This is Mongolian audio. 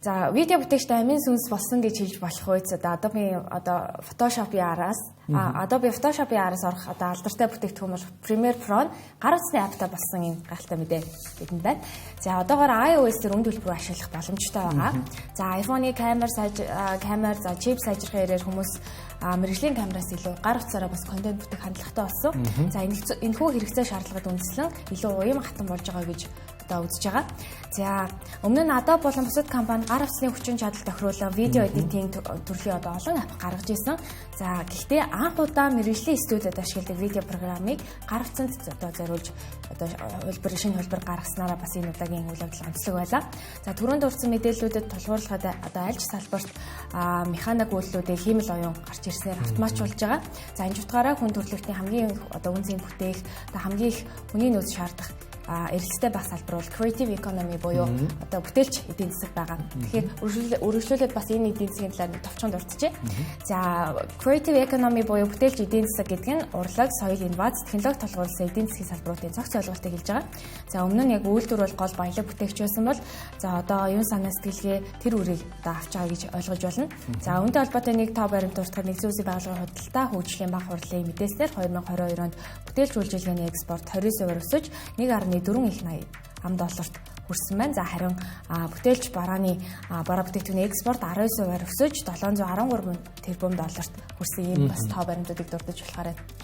За видео бүтээгчтэй амин сүнс болсон гэж хэлж болох үед Adobe Photoshop-ийн араас Adobe Photoshop-ийн араас орох алдартай бүтээгдэхүүн бол Premiere Pro гар утасны аптай болсон юм гайхалтай мэдээ бидэнд байна. За одоогоор iOS дээр үнд төлбөрөөр ашиглах боломжтой байгаа. За iPhone-ы камер чип сайжрахын ярээр хүмүүс мэргэжлийн камераас илүү гар утсаараа бас контент бүтээх хандлагатай болсон. За энэхүү хэрэгцээ шаардлагад үндэслэн илүү уян хатан болж байгаа гэж үзэж байгаа. За өмнө нь Adobe болон бусад компани гар утасны хүчин чадал тохируулан видео эдитинг төрлийн олон апп гаргаж ирсэн. За гэхдээ анх удаа мэргэжлийн студиуд ашигладаг видео программыг гар утсанд зориулж шинэ хөлбөр гаргаснараа бас энэ удаагийн үйл явдал онцлог байлаа. За түрүүнд дурдсан мэдээллүүдэд тулгуурлахад аль ч салбарт механик үйлдэлүүдийг хиймэл оюун гарч ирснээр автоматжуулж байгаа. За энэ утгаараа хүн төрөлхтний хамгийн үнцгийн бүтээх хамгийн их хүний нөөц шаардах эрэлттэй байх салбар бол creative economy буюу бүтээлч эдийн засаг байгаа. Тэгэхээр үргэлжлүүлээд бас энэ эдийн засгийн талаар товчхон дурдчихъя. За creative economy буюу бүтээлч эдийн засаг гэдэг нь урлаг, соёл, инновац, технологи толгуурласан эдийн засгийн салбаруудын цогц ойлголтыг хэлж байгаа. За өмнө нь яг үйлдвэр бол гол баялаг бүтээгч байсан бол за одоо оюун санаа сэтгэлгээ тэр үрийг авч байгаа гэж ойлгож болно. За үүнтэй холбоотой нэг тоо баримт дуртахад нэгдсэн улсын байгууллагын худалдаа хөгжлийн баг хурлын мэдээснээр 2022 онд бүтээлч үйлчилгээний экспорт 29% өсөж 1.4 их 80 ам долларт хүрсэн байна. За харин бүтээлч бараа бүтээгдэхүүний экспорт 19% өсөж 713 тэрбум долларт хүрсэн юм бас тоо баримтуудыг дурдж болохоор байна.